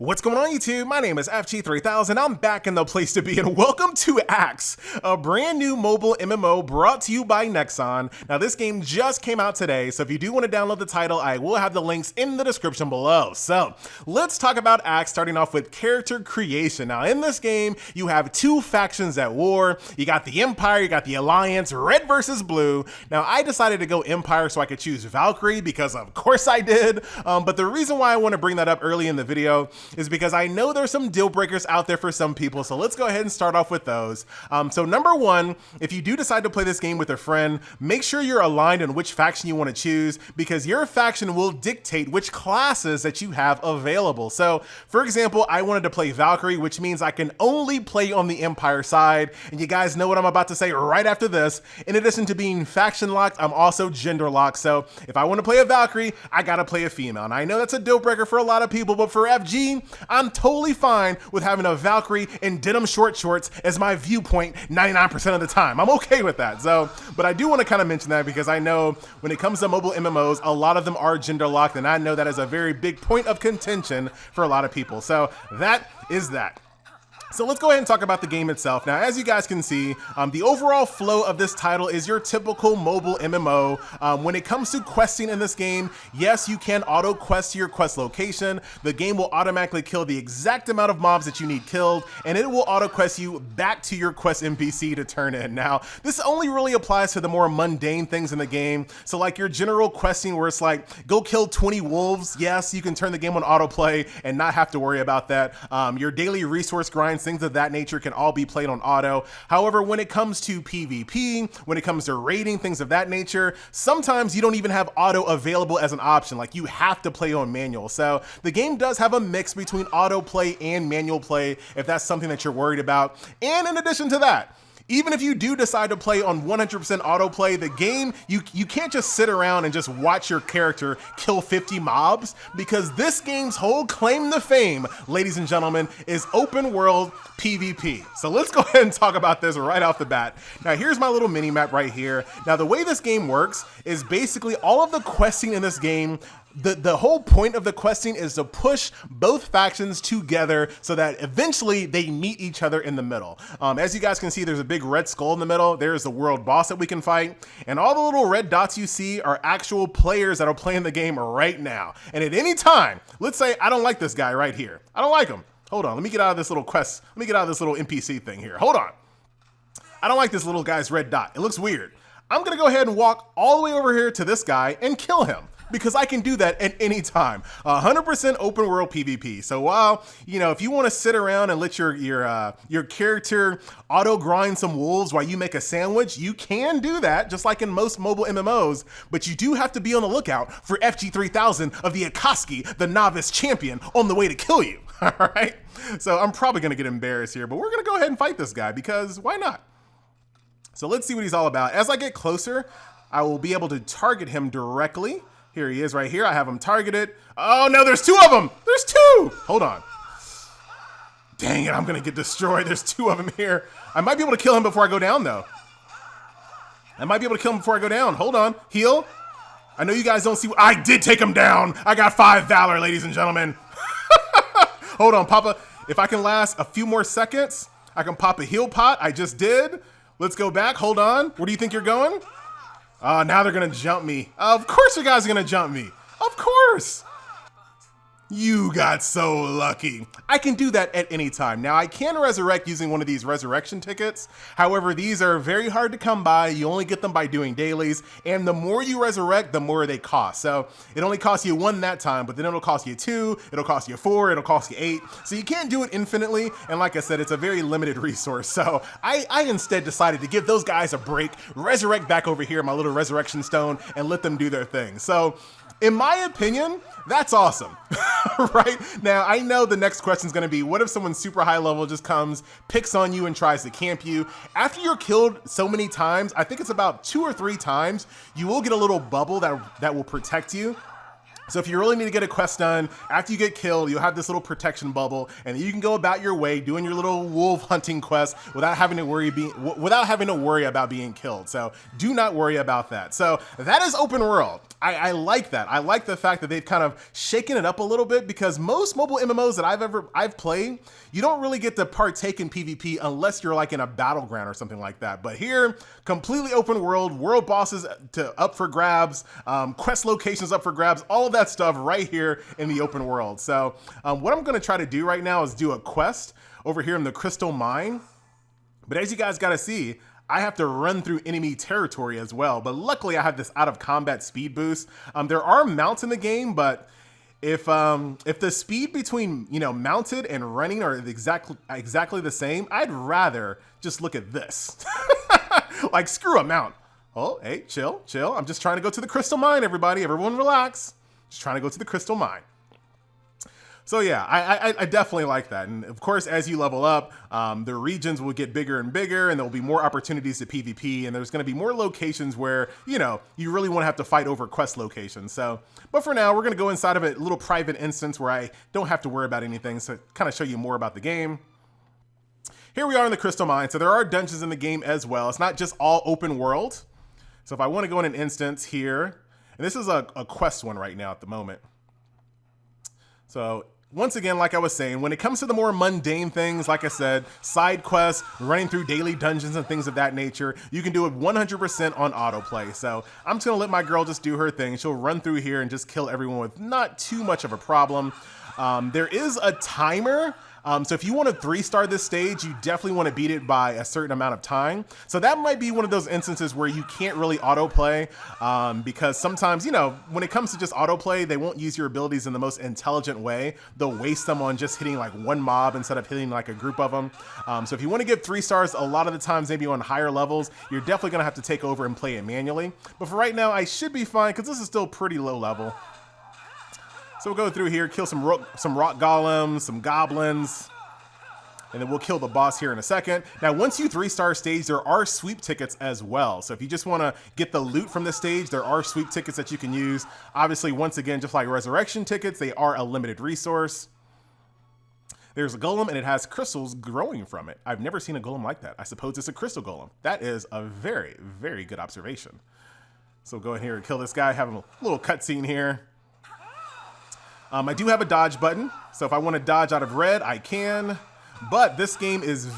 What's going on YouTube? My name is FG3000. I'm back in the place to be and welcome to AxE, a brand new mobile MMO brought to you by Nexon. Now this game just came out today, so if you do want to download the title, I will have the links in the description below. So let's talk about AxE, starting off with character creation. Now in this game, you have two factions at war. You got the Empire, you got the Alliance, red versus blue. Now I decided to go Empire so I could choose Valkyrie because of course I did. But the reason why I want to bring that up early in the video is because I know there's some deal breakers out there for some people, so let's go ahead and start off with those. So number one, if you do decide to play this game with a friend, make sure you're aligned on which faction you want to choose, because your faction will dictate which classes that you have available. So for example, I wanted to play Valkyrie, which means I can only play on the Empire side, and you guys know what I'm about to say right after this. In addition to being faction locked, I'm also gender locked, so if I want to play a Valkyrie, I gotta play a female. And I know that's a deal breaker for a lot of people, but for FG, I'm totally fine with having a Valkyrie in denim short shorts as my viewpoint 99% of the time. I'm okay with that. So, but I do want to kind of mention that because I know when it comes to mobile MMOs, a lot of them are gender locked, and I know that is a very big point of contention for a lot of people. So that is that. So let's go ahead and talk about the game itself. Now, as you guys can see, the overall flow of this title is your typical mobile MMO. When it comes to questing in this game, yes, you can auto quest to your quest location. The game will automatically kill the exact amount of mobs that you need killed, and it will auto quest you back to your quest NPC to turn in. Now, this only really applies to the more mundane things in the game. So like your general questing where it's like, go kill 20 wolves. Yes, you can turn the game on autoplay and not have to worry about that. Your daily resource grinds, things of that nature can all be played on auto. However, when it comes to PvP, when it comes to raiding, things of that nature, sometimes you don't even have auto available as an option. Like you have to play on manual. So the game does have a mix between auto play and manual play if that's something that you're worried about. And in addition to that, even if you do decide to play on 100% autoplay, the game, you can't just sit around and just watch your character kill 50 mobs, because this game's whole claim to fame, ladies and gentlemen, is open world PvP. So let's go ahead and talk about this right off the bat. Now here's my little mini map right here. Now the way this game works is basically all of the questing in this game, the whole point of the questing is to push both factions together so that eventually they meet each other in the middle. As you guys can see, there's a big red skull in the middle. There's the world boss that we can fight. And all the little red dots you see are actual players that are playing the game right now. And at any time, let's say I don't like this guy right here. I don't like him. Hold on, let me get out of this little quest. Let me get out of this little NPC thing here. Hold on. I don't like this little guy's red dot. It looks weird. I'm gonna go ahead and walk all the way over here to this guy and kill him, because I can do that at any time. 100% open world PvP. So while, you know, if you want to sit around and let your character auto grind some wolves while you make a sandwich, you can do that, just like in most mobile MMOs, but you do have to be on the lookout for FG3000 of the AxE, the novice champion, on the way to kill you, all right? So I'm probably gonna get embarrassed here, but we're gonna go ahead and fight this guy because why not? So let's see what he's all about. As I get closer, I will be able to target him directly. Here he is right here. I have him targeted. Oh no, there's two of them. There's two. Hold on. Dang it, I'm gonna get destroyed. There's two of them here. I might be able to kill him before I go down though. I might be able to kill him before I go down. Hold on, heal. I know you guys don't see, I did take him down. I got 5 Valor, ladies and gentlemen. Hold on, Papa. If I can last a few more seconds, I can pop a heal pot. I just did. Let's go back, hold on. Where do you think you're going? Now they're gonna jump me. Of course you guys are gonna jump me. Of course. You got so lucky. I can do that at any time. Now I can resurrect using one of these resurrection tickets. However, these are very hard to come by. You only get them by doing dailies. And the more you resurrect, the more they cost. So it only costs you 1 that time, but then it'll cost you 2, it'll cost you 4, it'll cost you 8. So you can't do it infinitely. And like I said, it's a very limited resource. So I instead decided to give those guys a break, resurrect back over here, my little resurrection stone, and let them do their thing. So in my opinion, that's awesome, right? Now, I know the next question is going to be, what if someone super high level just comes, picks on you, and tries to camp you? After you're killed so many times, I think it's about 2 or 3 times, you will get a little bubble that will protect you. So if you really need to get a quest done, after you get killed, you'll have this little protection bubble, and you can go about your way doing your little wolf hunting quest without having to worry about being killed. So do not worry about that. So that is open world. I like that. I like the fact that they've kind of shaken it up a little bit, because most mobile MMOs that I've played, you don't really get to partake in PvP unless you're like in a battleground or something like that. But here, completely open world bosses up for grabs, quest locations up for grabs, all of that stuff right here in the open world. So what I'm going to try to do right now is do a quest over here in the Crystal Mine. But as you guys got to see, I have to run through enemy territory as well. But luckily I have this out of combat speed boost. There are mounts in the game, but if the speed between, mounted and running are exactly the same, I'd rather just look at this. Like, screw a mount. Oh, hey, chill. I'm just trying to go to the Crystal Mine, everybody. Everyone relax. Just trying to go to the Crystal Mine. So yeah, I definitely like that. And of course, as you level up, the regions will get bigger and bigger, and there'll be more opportunities to PvP, and there's going to be more locations where, you really want to have to fight over quest locations. So, but for now, we're going to go inside of a little private instance where I don't have to worry about anything, so kind of show you more about the game. Here we are in the Crystal Mine. So there are dungeons in the game as well. It's not just all open world. So if I want to go in an instance here, and this is a quest one right now at the moment. So once again, like I was saying, when it comes to the more mundane things, like I said, side quests, running through daily dungeons and things of that nature, you can do it 100% on autoplay. So I'm just gonna let my girl just do her thing. She'll run through here and just kill everyone with not too much of a problem. There is a timer. So if you want to 3-star this stage, you definitely want to beat it by a certain amount of time. So that might be one of those instances where you can't really autoplay, because sometimes, when it comes to just autoplay, they won't use your abilities in the most intelligent way. They'll waste them on just hitting like one mob instead of hitting like a group of them. So if you want to get 3 stars, a lot of the times, maybe on higher levels, you're definitely going to have to take over and play it manually. But for right now, I should be fine because this is still pretty low level. So we'll go through here, kill some rock golems, some goblins, and then we'll kill the boss here in a second. Now, once you 3-star stage, there are sweep tickets as well. So if you just want to get the loot from the stage, there are sweep tickets that you can use. Obviously, once again, just like resurrection tickets, they are a limited resource. There's a golem, and it has crystals growing from it. I've never seen a golem like that. I suppose it's a crystal golem. That is a very, very good observation. So go ahead here and kill this guy. Have a little cutscene here. I do have a dodge button, so if I want to dodge out of red, I can. But this game is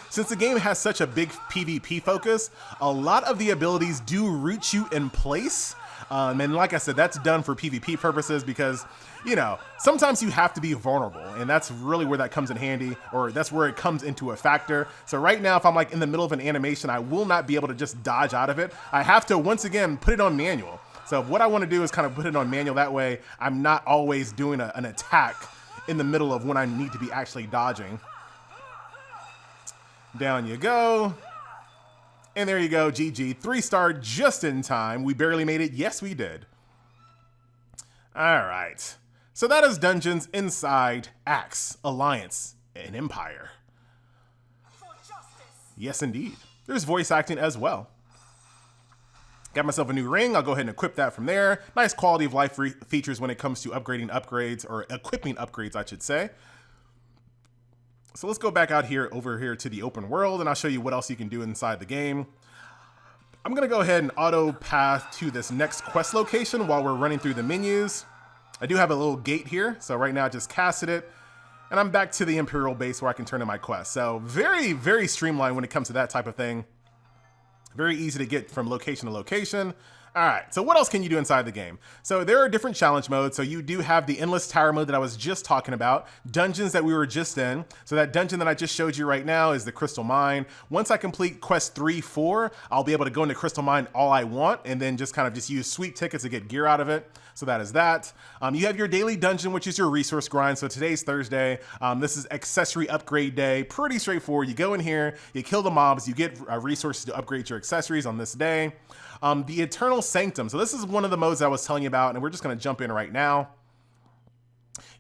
since the game has such a big PvP focus, a lot of the abilities do root you in place. And like I said, that's done for PvP purposes because, sometimes you have to be vulnerable, and that's really where that comes in handy, or that's where it comes into a factor. So right now, if I'm like in the middle of an animation, I will not be able to just dodge out of it. I have to, once again, put it on manual. So what I want to do is kind of put it on manual. That way I'm not always doing an attack in the middle of when I need to be actually dodging. Down you go. And there you go, GG. 3-star just in time. We barely made it. Yes, we did. All right. So that is dungeons inside AxE, Alliance, and Empire. Yes, indeed. There's voice acting as well. Got myself a new ring. I'll go ahead and equip that from there. Nice quality of life features when it comes to upgrading upgrades, or equipping upgrades, I should say. So let's go back out here, over here to the open world, and I'll show you what else you can do inside the game. I'm gonna go ahead and auto path to this next quest location while we're running through the menus. I do have a little gate here, so right now I just casted it, and I'm back to the Imperial base where I can turn in my quest. So very, very streamlined when it comes to that type of thing. Very easy to get from location to location. All right, so what else can you do inside the game? So there are different challenge modes. So you do have the Endless Tower mode that I was just talking about, dungeons that we were just in. So that dungeon that I just showed you right now is the Crystal Mine. Once I complete quest 3, 4, I'll be able to go into Crystal Mine all I want, and then just kind of just use sweep tickets to get gear out of it. So that is that. You have your daily dungeon, which is your resource grind. So today's Thursday. This is Accessory Upgrade Day. Pretty straightforward. You go in here, you kill the mobs, you get resources to upgrade your accessories on this day. The Eternal Sanctum. So this is one of the modes I was telling you about, and we're just going to jump in right now.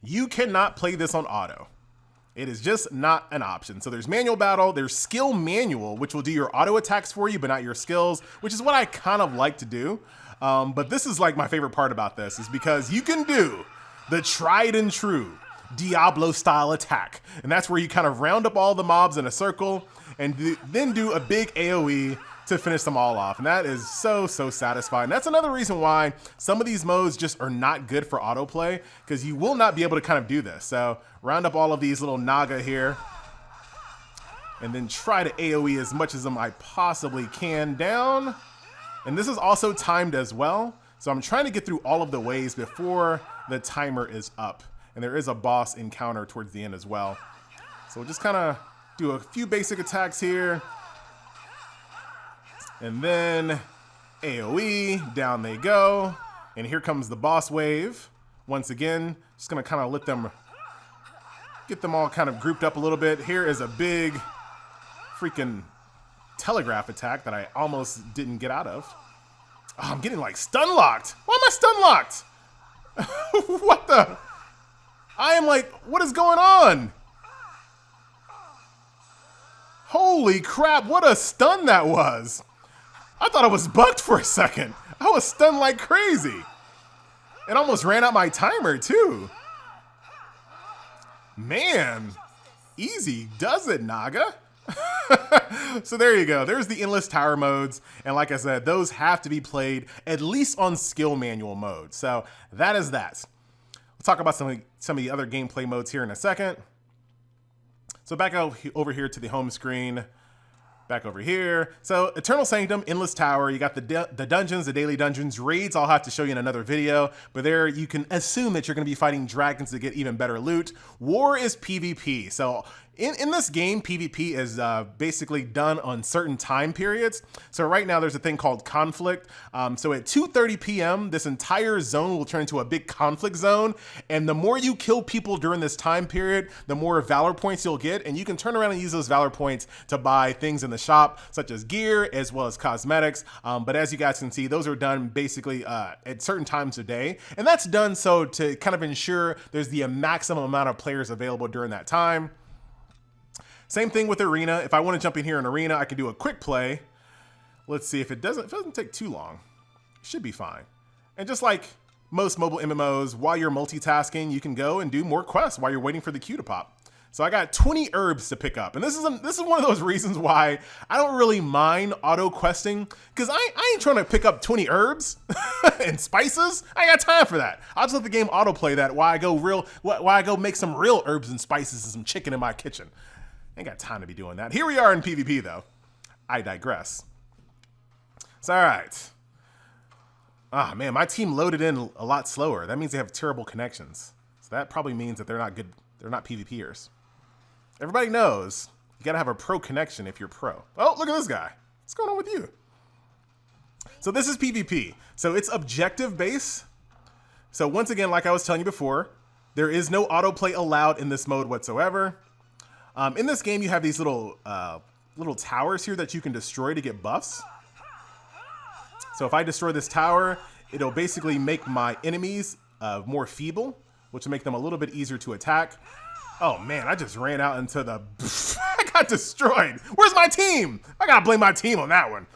You cannot play this on auto. It is just not an option. So there's manual battle, there's skill manual, which will do your auto attacks for you, but not your skills, which is what I kind of like to do. But this is like my favorite part about this is because you can do the tried and true Diablo style attack. And that's where you kind of round up all the mobs in a circle and then do a big AoE to finish them all off. And that is so satisfying. That's another reason why some of these modes just are not good for autoplay, because you will not be able to kind of do this. So round up all of these little Naga here and then try to AoE as much as I possibly can down. And this is also timed as well. So I'm trying to get through all of the waves before the timer is up. And there is a boss encounter towards the end as well. So we'll just kind of do a few basic attacks here. And then AoE, down they go. And here comes the boss wave. Once again, just gonna kind of get them all kind of grouped up a little bit. Here is a big freaking telegraph attack that I almost didn't get out of. Oh, I'm getting like stun locked. Why am I stun locked? What the? I am like, what is going on? Holy crap, what a stun that was. I thought I was bugged for a second. I was stunned like crazy. It almost ran out my timer too. Man, easy does it, Naga. So there you go. There's the endless tower modes. And like I said, those have to be played at least on skill manual mode. So that is that. We'll talk about some of the other gameplay modes here in a second. So back over here to the home screen. Back over here. So Eternal Sanctum, Endless Tower, you got the dungeons, the daily dungeons, raids I'll have to show you in another video, but there you can assume that you're going to be fighting dragons to get even better loot. War is PvP. So in this game, PvP is basically done on certain time periods. So right now there's a thing called conflict. So at 2:30 p.m., this entire zone will turn into a big conflict zone. And the more you kill people during this time period, the more Valor points you'll get. And you can turn around and use those Valor points to buy things in the shop, such as gear, as well as cosmetics. But as you guys can see, those are done basically at certain times of day. And that's done so to kind of ensure there's the maximum amount of players available during that time. Same thing with Arena. If I want to jump in here in Arena, I can do a quick play. Let's see if it doesn't take too long. It should be fine. And just like most mobile MMOs, while you're multitasking, you can go and do more quests while you're waiting for the queue to pop. So I got 20 herbs to pick up. And this is one of those reasons why I don't really mind auto questing, because I ain't trying to pick up 20 herbs and spices. I ain't got time for that. I'll just let the game autoplay that while I go make some real herbs and spices and some chicken in my kitchen. Ain't got time to be doing that. Here we are in PvP though. I digress. So all right. Ah man, my team loaded in a lot slower. That means they have terrible connections. So that probably means that they're not good. They're not PvPers. Everybody knows you gotta have a pro connection if you're pro. Oh, look at this guy. What's going on with you? So this is PvP. So it's objective based. So once again, like I was telling you before, there is no autoplay allowed in this mode whatsoever. In this game, you have these little towers here that you can destroy to get buffs. So if I destroy this tower, it'll basically make my enemies more feeble, which will make them a little bit easier to attack. Oh man, I just ran out into the... I got destroyed. Where's my team? I gotta blame my team on that one.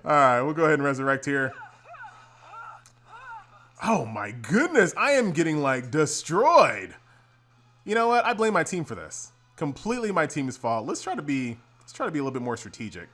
All right, we'll go ahead and resurrect here. Oh my goodness, I am getting like destroyed. You know what? I blame my team for this. Completely my team's fault. Let's try to be a little bit more strategic.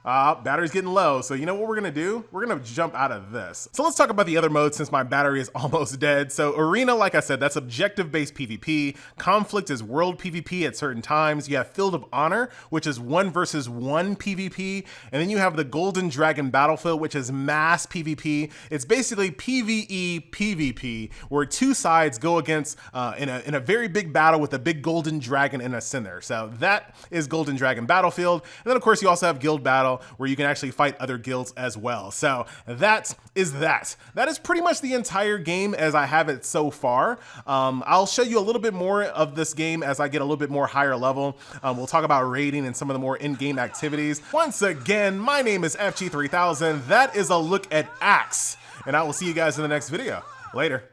Battery's getting low, so you know what we're gonna do? We're gonna jump out of this. So let's talk about the other modes since my battery is almost dead. So Arena, like I said, that's objective-based PvP. Conflict is world PvP at certain times. You have Field of Honor, which is 1 versus 1 PvP. And then you have the Golden Dragon Battlefield, which is mass PvP. It's basically PvE PvP, where two sides go against in a very big battle with a big golden dragon in a center. So that is Golden Dragon Battlefield. And then of course you also have Guild Battle, where you can actually fight other guilds as well. So that is that. That is pretty much the entire game as I have it so far. I'll show you a little bit more of this game as I get a little bit more higher level. We'll talk about raiding and some of the more in-game activities. Once again, my name is FG3000. That is a look at AxE, and I will see you guys in the next video. Later.